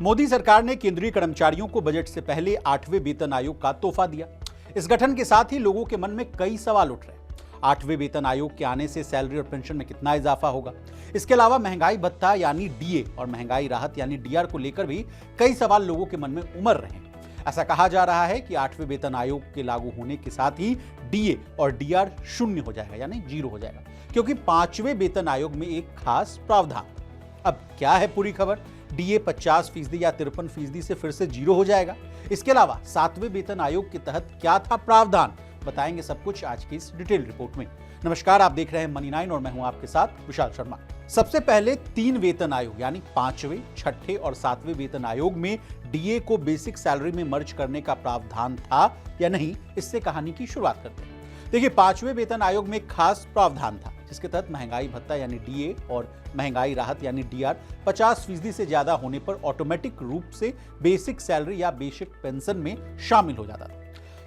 मोदी सरकार ने केंद्रीय कर्मचारियों को बजट से पहले 8वें वेतन आयोग का तोहफा दिया। इस गठन के साथ ही लोगों के मन में कई सवाल उठ रहे हैं। 8वें वेतन आयोग के आने से सैलरी और पेंशन में कितना इजाफा होगा? इसके अलावा महंगाई भत्ता यानी डीए और महंगाई राहत यानी डीआर को लेकर भी कई सवाल लोगों के मन में उमड़ रहे हैं। ऐसा कहा जा रहा है कि 8वें वेतन आयोग के लागू होने के साथ ही डीए और डीआर शून्य हो जाएगा यानी जीरो हो जाएगा, क्योंकि 5वें वेतन आयोग में एक खास प्रावधान। अब क्या है पूरी खबर? डीए 50% या 53% से फिर से जीरो हो जाएगा। इसके अलावा 7वें वेतन आयोग के तहत क्या था प्रावधान, बताएंगे सब कुछ आज की इस डिटेल रिपोर्ट में। नमस्कार, आप देख रहे हैं मनी 9 और मैं हूं आपके साथ विशाल शर्मा। सबसे पहले 3 वेतन आयोग यानी 5वें, 6ठे और 7वें वेतन आयोग में डीए को बेसिक सैलरी में मर्ज करने का प्रावधान था या नहीं, इससे कहानी की शुरुआत करते हैं। देखिए, 5वें वेतन आयोग में एक खास प्रावधान था जिसके तहत महंगाई भत्ता यानी डीए और महंगाई राहत यानी डीआर 50% से ज्यादा होने पर ऑटोमेटिक रूप से बेसिक सैलरी या बेसिक पेंशन में शामिल हो जाता था।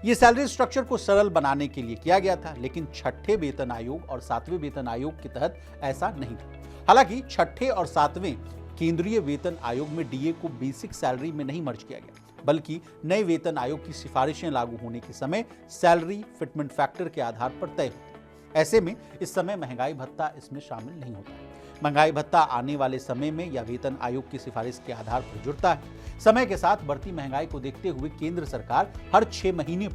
यह सैलरी स्ट्रक्चर को सरल बनाने के लिए किया गया था, लेकिन 6ठे वेतन आयोग और 7वें वेतन आयोग के तहत ऐसा नहीं था। हालांकि 6ठे और 7वें केंद्रीय वेतन आयोग में डीए को बेसिक सैलरी में नहीं मर्ज किया गया, बल्कि नए वेतन आयोग की सिफारिशें लागू होने के समय सैलरी फिटमेंट फैक्टर के आधार पर तय होती। ऐसे में इस समय महंगाई भत्ता इसमें शामिल नहीं होता। महंगाई भत्ता आने वाले समय में या वेतन आयोग की सिफारिश के आधार पर जुड़ता है। समय के साथ बढ़ती महंगाई को देखते हुए केंद्र सरकार हर 6 महीने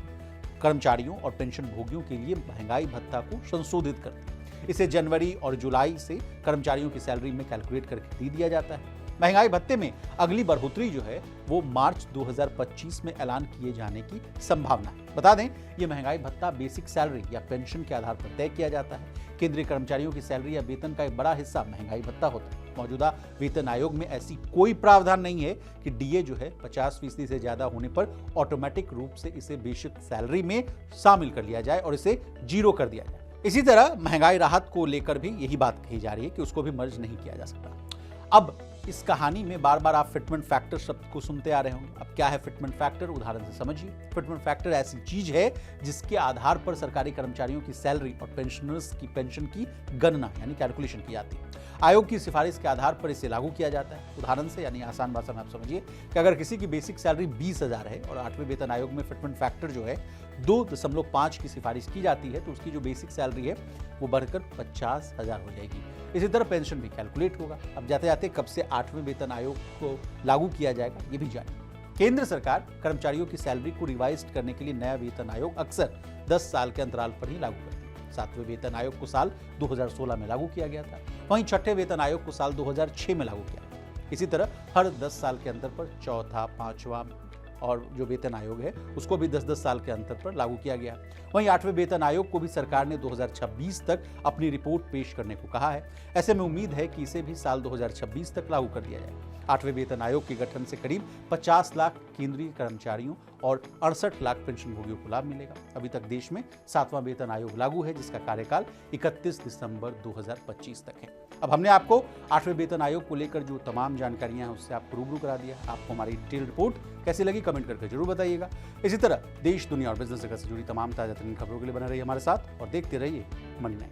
कर्मचारियों और पेंशन भोगियों के लिए महंगाई भत्ता को संशोधित करती है। इसे जनवरी और जुलाई से कर्मचारियों की सैलरी में कैलकुलेट करके दे दिया जाता है। महंगाई भत्ते में अगली बढ़ोतरी जो है वो मार्च 2025 में ऐलान किए जाने की संभावना है। बता दें, ये महंगाई भत्ता बेसिक सैलरी या पेंशन के आधार पर तय किया जाता है। केंद्रीय कर्मचारियों की सैलरी या वेतन का एक बड़ा हिस्सा महंगाई भत्ता होता है। मौजूदा वेतन आयोग में ऐसी कोई प्रावधान नहीं है कि डीए जो है 50% से ज्यादा होने पर ऑटोमेटिक रूप से इसे बेसिक सैलरी में शामिल कर लिया जाए और इसे जीरो कर दिया जाए। इसी तरह महंगाई राहत को लेकर भी यही बात कही जा रही है कि उसको भी मर्ज नहीं किया जा सकता। अब इस कहानी में बार बार आप फिटमेंट फैक्टर शब्द को सुनते आ रहे होंगे। अब क्या है फिटमेंट फैक्टर, उदाहरण से समझिए। फिटमेंट फैक्टर ऐसी चीज है जिसके आधार पर सरकारी कर्मचारियों की सैलरी और पेंशनर्स की पेंशन की गणना यानी कैलकुलेशन की जाती है। आयोग की सिफारिश के आधार पर इसे लागू किया जाता है। उदाहरण से यानी आसान भाषा में आप समझिए कि अगर किसी की बेसिक सैलरी 20,000 है और 8वें वेतन आयोग में फिटमेंट फैक्टर जो है 2.5 की सिफारिश की जाती है, तो उसकी जो बेसिक सैलरी है वो बढ़कर 50,000 हो जाएगी। इसी तरह पेंशन भी कैलकुलेट होगा। अब जाते जाते कब से 8वें वेतन आयोग को लागू किया जाएगा ये भी जानिए। केंद्र सरकार कर्मचारियों की सैलरी को रिवाइज करने के लिए नया वेतन आयोग अक्सर 10 साल के अंतराल पर ही लागू करती है। 7वें वेतन आयोग को साल 2016 में लागू किया गया था, वहीं 6ठे वेतन आयोग को साल 2006 में लागू किया गया। इसी तरह हर 10 साल के अंतर पर चौथा, 5वां और जो वेतन आयोग है उसको भी 10-10 साल के अंतर पर लागू किया गया। वहीं 8वें वेतन आयोग को भी सरकार ने 2026 तक अपनी रिपोर्ट पेश करने को कहा है। ऐसे में उम्मीद है कि इसे भी साल 2026 तक लागू कर दिया जाए। 8वें वेतन आयोग के गठन से करीब 50 लाख केंद्रीय कर्मचारियों और 68 लाख पेंशन भोगियों को लाभ मिलेगा। अभी तक देश में 7वां वेतन आयोग लागू है, जिसका कार्यकाल 31 दिसंबर 2025 तक है। अब हमने आपको 8वें वेतन आयोग को लेकर जो तमाम जानकारियां हैं उससे आपको रूबरू करा दिया। आपको हमारी डिटेल रिपोर्ट कैसी लगी कमेंट करके जरूर बताइएगा। इसी तरह देश, दुनिया और बिजनेस जगत से जुड़ी तमाम ताजा तरीन खबरों के लिए बने रहिए हमारे साथ और देखते रहिए मनी 9।